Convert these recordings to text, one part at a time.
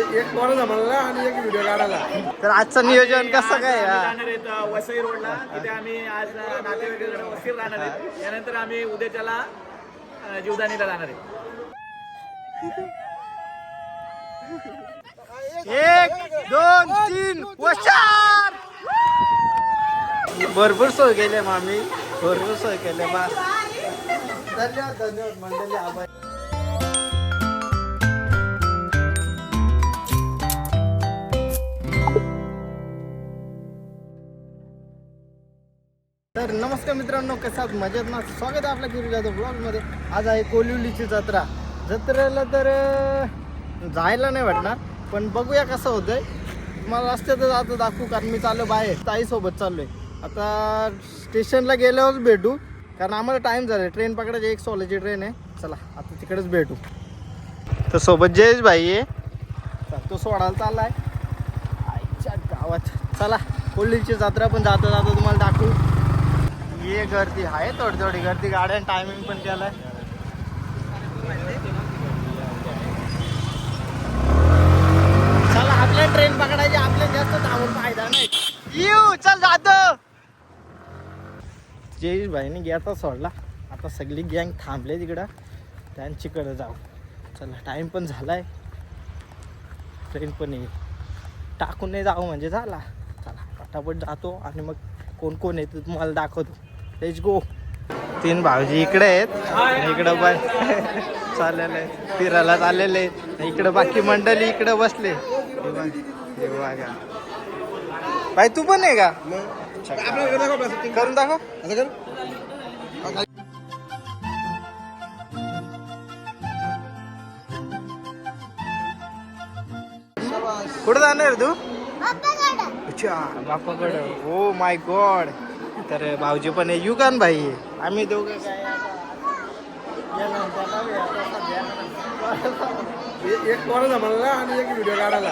एक पोरं जमवला आणि एक व्हिडिओ काढायला. तर आजचं नियोजन कसं काय जाणार आहेत वसई रोडला. तिथे आम्ही आज नातेवाईकांकडे वस्तीवर राहणार आहेत. यानंतर आम्ही उद्याच्याला जीवदानीला जाणार आहे. 1 2 3 4 भरपूर सोय केले मामी, भरपूर सोय केले बा. धन्यवाद धन्यवाद मंडळी, आभार. तर नमस्कार मित्रांनो, कसा आहात? मजेत ना? स्वागत आहे आपल्या गिरी जाधव ब्लॉगमध्ये. आज आहे कोलिवलीची जत्रा. जत्रेला तर जायला नाही वाटणार, पण बघूया कसं होतंय. मला रस्त्यात जातो दाखवू, कारण मी चाललो बाहेर, ताईसोबत चाललोय. आता स्टेशनला गेल्यावर भेटू, कारण आम्हाला टाईम झाला. ट्रेन पकडायची, 1:16 ची ट्रेन आहे. चला आता तिकडेच भेटू. तर सोबत जयेश भाई आहे, तो सोडायला चाललाय आईच्या गावात. चला कोल्लीची जत्रा पण जाता जाता तुम्हाला दाखवू. ये गर्दी आहे, थोडी थोडी गर्दी. गाड्यान टायमिंग पण केलाय. चला आपल्या ट्रेन पकडायची, आपल्या जास्त थांबून फायदा नाही. येऊ चल जातो. जयेश भाईने गेटा सोडला, आता सगळी गँग थांबले तिकडं, त्यांच्याकडे जाऊ. चला टाइम पण झालाय, ट्रेन पण येईल. टाकून नाही जाऊ म्हणजे झाला. चला पटापट जातो आणि मग कोण कोण येतं तुम्हाला दाखवतो. Let's go. 3 भाऊजी इकडे आहेत, इकडं पण चाललेलं आहे, फिरायला चाललेले आहेत. इकडं बाकी मंडळी इकडं बसले. भाई तू पण आहे का? करून दाखव. कुठं जाणार तू? अच्छा बापाकडं. Oh my God. तर भाऊजी पण आहे, युगान भाई आहे. आम्ही दोघं काय एक पोरं जमवला आणि एक व्हिडिओ काढायला.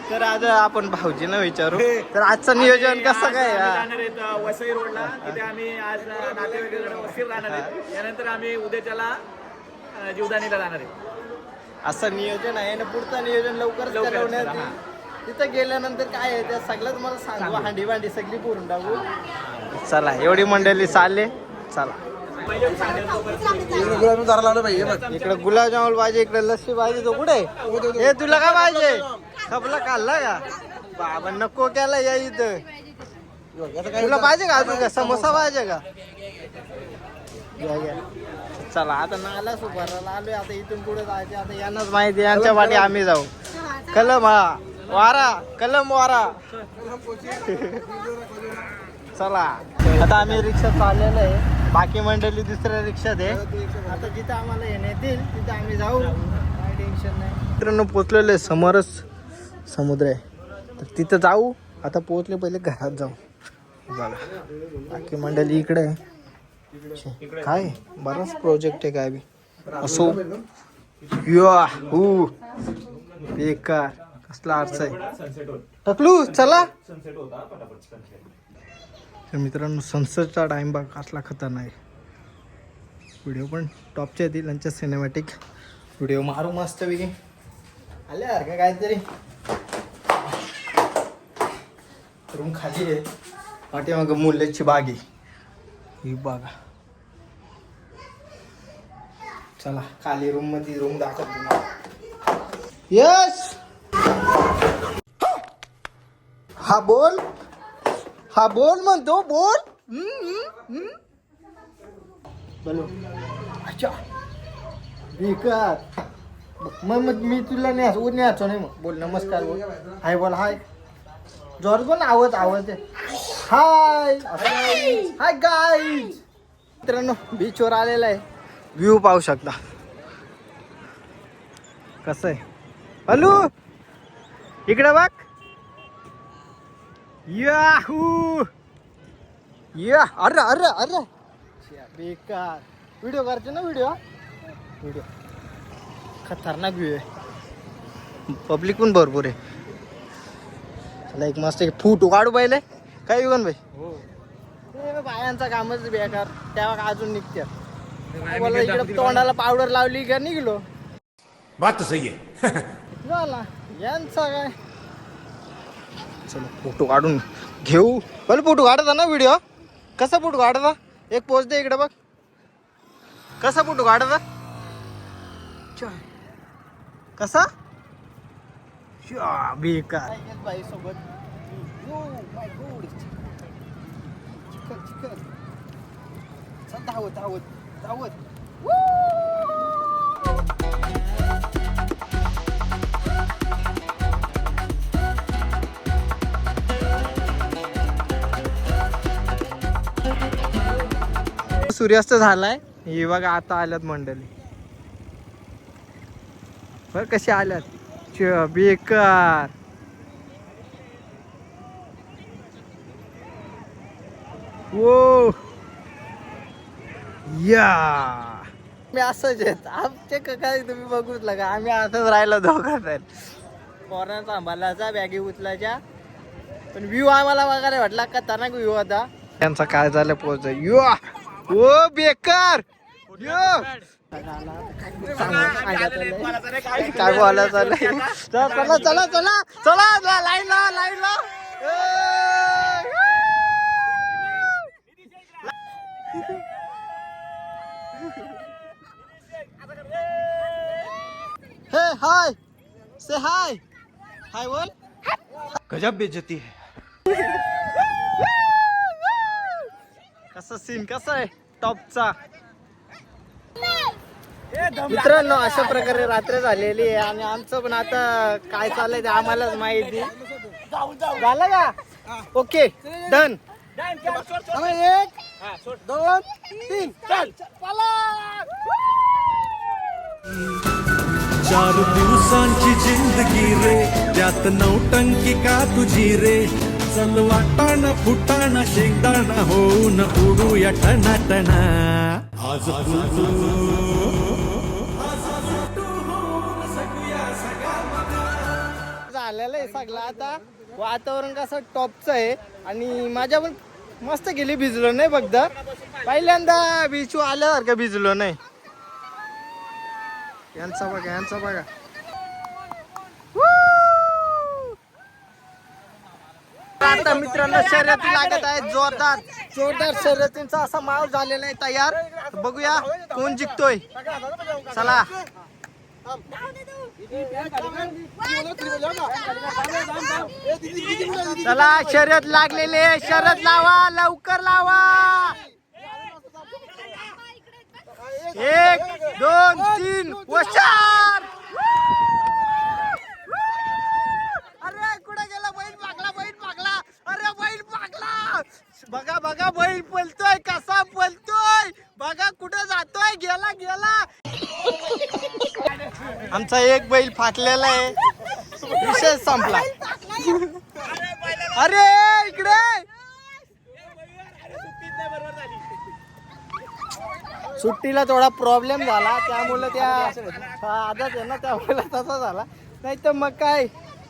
तर आज आपण भाऊजींना विचारू, तर आजचं नियोजन कसं काय? जाणार आहेत वसई रोडला. तिथे आम्ही आज नातेवाईकांकडे वस्तीवर राहणार आहेत. यानंतर आम्ही उद्याच्याला जीवदानीला जाणार आहे. असं नियोजन आहे ना. पुढचं नियोजन लवकर करवण्यात येईल. तिथं गेल्यानंतर काय आहे त्या सगळंच मला सांगू. हांडी भांडी सगळी पुरून टाकू. चला एवढी मंडळी चालले. चला इकडे गुलाबजामुन पाहिजे, इकडे लस्सी पाहिजे. तो कुठे? हे तुला काय पाहिजे? खपला खाल्ला का? बाबा नको केला या इथं. तुला पाहिजे का अजून? का समोसा पाहिजे का? घ्या घ्या. चला आता नाला सुपाराला आलोय. आता इथून पुढे जायचे. आता यांनाच माहिती, यांच्या वाटी आम्ही जाऊ. कलम हा वारा, कलम वारा. चला आता आम्ही रिक्षात चाललेलो आहे. बाकी मंडळी दुसऱ्या रिक्षात आहे. आता जिथं आम्हाला येण्यात येईल तिथं आम्ही जाऊ, काय टेन्शन नाही. मित्रांनो पोचलेलं आहे, समोरच समुद्र आहे. तर तिथं जाऊ. आता पोचले, पहिले घरात जाऊ. बघा बाकी मंडळी इकडे आहे. काय बराच प्रोजेक्ट आहे काय बी असो. बेकार कसला अर्थ आहे टकलू. चला तर मित्रांनो सनसेटचा टाइम बघ कसला खतरनाक आहे. व्हिडिओ पण टॉपचे येतील त्यांच्या सिनेमॅटिक व्हिडिओ मारू मस्त पैकी. आले यार का काहीतरी. रूम खाली आहे, पाठीमाग मुल्याची बाग आहे ही बघा. चला खाली रूम मध्ये रूम दाखवतो. यस हा बोल, हा बोल म्हणतो बोल. बोलो. अच्छा बेकार. मग मी तुला न्यायचो नाही. मग बोल नमस्कार बोल. हाय बोल. हाय जोर बोल. आवाज आहे. हाय हाय गाईज. मित्रांनो बीचवर आलेला आहे. व्ह्यू पाहू शकता कसं आहे. हॅलो इकडे बघ. याहू या. अरे अरे अरे बेकार. व्हिडिओ करते ना. व्हिडिओ खतरनाक व्ह्यू आहे. पब्लिक पण भरपूर आहे. चला एक मस्त एक फूट काढू पाहिले काय युगन भाई. बायांचा कामच बेकार. तेव्हा अजून निघत्या. इकडे तोंडाला पावडर लावली का निघलो. बात तो सही है. झाला यांचा काय. चलो फोटो काढून घेऊ. बरं फोटो काढता ना व्हिडिओ. कसा फोटो काढता. एक पोच दे इकडे बघ. कसा फोटो काढता. कसा बेकार बाई सोबत. धावत धावत धावत. सूर्यास्त झालाय. हे बघा आता आल्यात मंडळी. बर कशी आल्यात. बेकार. वो या मी असंच आहेत आमचे काय तुम्ही बघूच लागा. आम्ही असंच राहिलो दोघात. पोरांना सांभाळायचा बॅगी उचलायच्या. पण व्ह्यू आम्हाला बघायला वाटला का त्यांना व्ह्यू होता. त्यांचा काय झालं पोहोच. यो ओ बेकार. यो काय बोलायला चाललंय. चला चला चला चला लाईन ला लाईन ला. हे हाय से हाय हाय बोल. गजब बेइज्जती है. कसं सीन कसं आहे टॉपचा. मित्रांनो अशा प्रकारे रात्र झालेली आहे आणि आमचं पण आता काय चाललंय ते आम्हालाच माहिती. झालं का. Okay done. 1 2 3 चल. 4 दिवसांची जिंदगी रे त्यात नौटंकी का तुझी रे. चल वाटाणा फुटाणा शेंगदाणा होऊन उडूया टनाटना. आज झालेलं आहे सगळं. आता वातावरण कसं टॉपचं आहे आणि माझ्या पण मस्त गेली. भिजलो नाही फक्त पहिल्यांदा बीच आल्यावर का भिजलो नाही. यांचा बघा यांचा बघा. आता मित्रांनो शर्यती लागत आहेत जोरदार जोरदार. शर्यतींचा असा माहोल झालेला आहे तयार. बघूया कोण जिंकतोय. चला चला शर्यत लागलेली आहे. शर्यत लावा लवकर लावा. 1 2 3 वशार. अरे कुठे गेला बैल. पागला बैल पागला. अरे बैल पागला. बघा बघा बैल पळतोय कसा पळतोय. बघा कुठे जातोय. गेला गेला. आमचा एक बैल फाटलेला आहे. विषय संपला. अरे इकडे सुट्टीला थोडा प्रॉब्लेम झाला त्यामुळे त्या आजच आहे ना त्यामुळे तसा झाला. नाही तर मग काय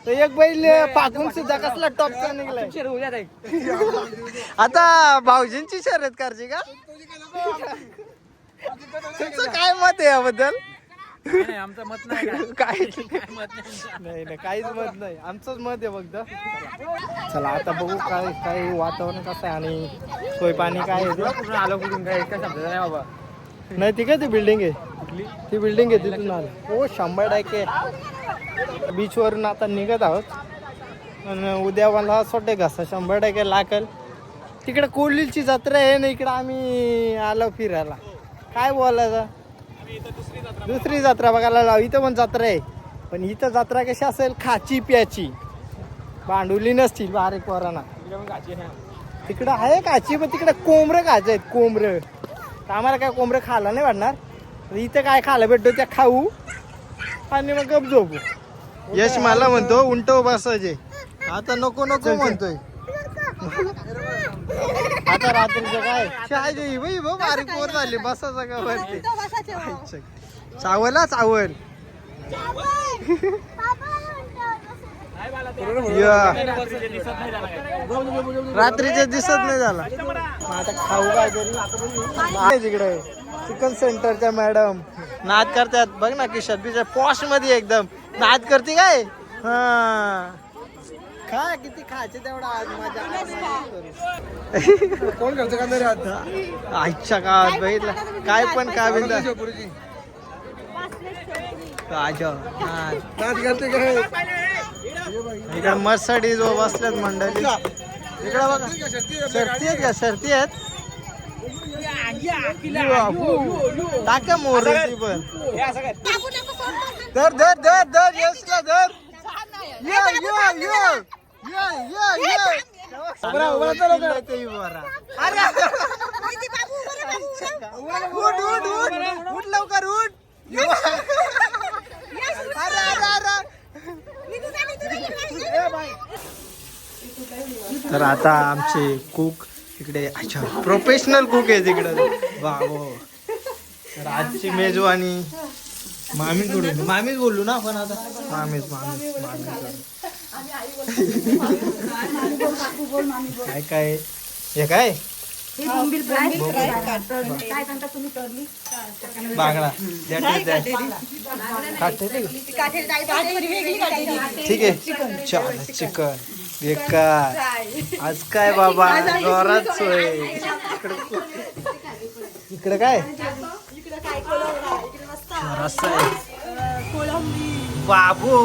तर एक बैल पाकून सुद्धा कसला टॉपचा निघलाय. आता भाऊजींची शर्यत करायची का. तुमचं काय मत आहे याबद्दल. आमचं मत नाही काय नाही काहीच मत नाही. आमचंच मत आहे फक्त. चला आता बघू काय काय वातावरण कसं आहे आणि सोय पाणी काय आहे. आलो कुठून काय समजत नाही बाबा. नाही ती काय ती बिल्डिंग आहे. ती बिल्डिंग आहे तिथून आलं. हो 100% बीचवरून आता निघत आहोत. आणि उद्या मला सोडे घासा 100% लागेल. तिकडे कोल्हीची जत्रा आहे ना इकडे आम्ही आलो फिरायला. काय बोलायचं. दुसरी जत्रा बघायला लाव. इथं पण जत्रा आहे पण इथं जत्रा कशी असेल खाची प्याची. भांडुली नसतील बारीक पोरांना. तिकडं आहे काची पण तिकडे कोंबरं खायचं आहेत कोंबरं. आम्हाला काय कोंबरं खायला नाही वाटणार. इथं काय खायला भेटतो त्या खाऊ आणि मग गप झोपू. यश मला म्हणतो उंटो बसायचे. आता नको नको म्हणतोय. आता रात्रीचं काय शाळेची बाई भाऊ बारीक पोर झाली बसायचं का वरती. चावला चावल. रात्रीचे दिसत नाही झाला. आता खाऊ काय तरी तिकडे चिकन सेंटरच्या मॅडम नाद करतात बघ ना की शब्दीच्या पॉश मध्ये एकदम नाद करते काय हा खा किती खायचे तेवढा आज माझ्या कोण करतो का तरी आता आजच्या काळात बघितलं काय पण काय बिंदा नाच करते काय इकडे मर्सिडीज बसल्यात मंडळी इकडे बघा शर्ती आहेत का शर्ती आहेत टाका मोरची पण धर धर धर धर यशला धर ये ये ये ये ये ये उभा चला अरे उठ उठ उठ उठ लवकर उठ अरे अरे अरे तर आता आमचे कुक इकडे अच्छा प्रोफेशनल कुक आहे तिकडे बाबो तर आजची मेजवानी मामीकडून मामीच बोललो ना आपण आता मामीच काय काय हे काय बांगडा ठीक आहे चाल चिकन बेकार आज काय बाबा जोरात सोय इकडे काय रस्सा आहे बाबू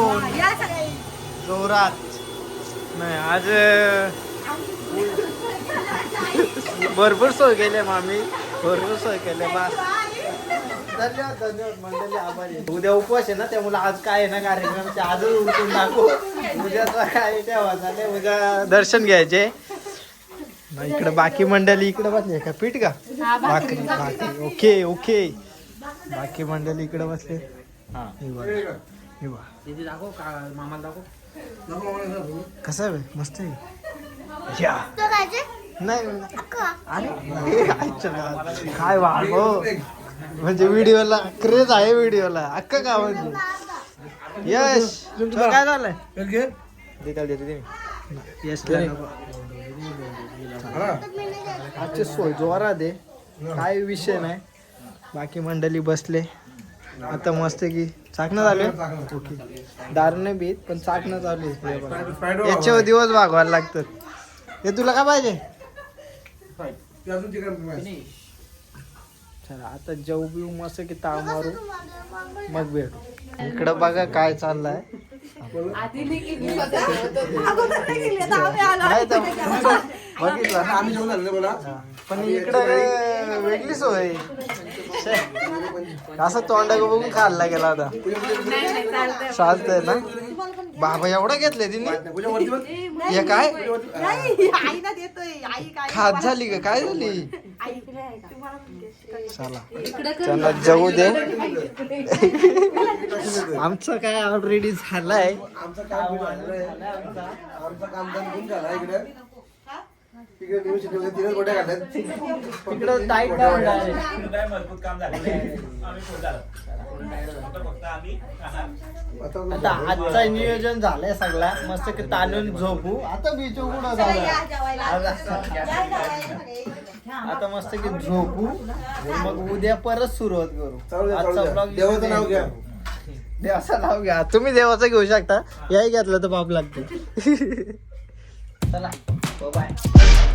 जोरात नाही आज भरपूर सोय केले मामी भरपूर सोय केले बस धन्यवाद धन्यवाद मंडळी आभारी आहे. उद्या उपवास आहे ना त्यामुळे आज काय आहे ना कार्यक्रम ते आजच उरकून टाकू उद्याचा काय तेव्हा झाले उद्या दर्शन घ्यायचे इकडे बाकी मंडळी इकडे बसले का पीठ का भाकरी भाकरी ओके ओके बाकी मंडळी इकडे बसले कसं आहे मस्त आहे या नाही अरे काय वाढव म्हणजे व्हिडिओला क्रेज आहे व्हिडिओला अक्का का म्हणजे यश तुमचं काय झालंय यश आजचे सोय जोरात आहे काय विषय नाही बाकी मंडळी बसले आता मस्त की चाकणं चालू आहे ओके दारूने बीत पण चाकणं चालू आहे याच्यावर दिवस भागवायला लागतात हे तुला काय पाहिजे चला आता जेऊ बिऊ मस्त की ताव मारू मग भेटू इकडं बघा काय चाललंय बघितलं ना आम्ही जेवण झालं ना बोला पण इकडं वेगळी सोय असं तोंडा बघून खाल्ला गेला आता चालतंय ना बाबा एवढं घेतलंय तिने हे काय खात झाली का काय झाली चला चला जाऊ दे आमचं काय ऑलरेडी झालंय आमचं काम झालं इकडे तिकडे गोट्या काढल्यात तिकडं टाईट मजबूत काम झालेलं आहे. आम्ही फुल झालो. फक्त आम्ही आता आजचा नियोजन झालंय सगळा मस्त की ताणून झोपू आता बीच उघडा झाला आता मस्त की झोपू मग उद्या परत सुरुवात करू आजचा ब्लॉग देवाचं नाव घ्या देवाचं नाव घ्या तुम्ही देवाचं घेऊ शकता याही घेतलं तर पाप लागते चला बाय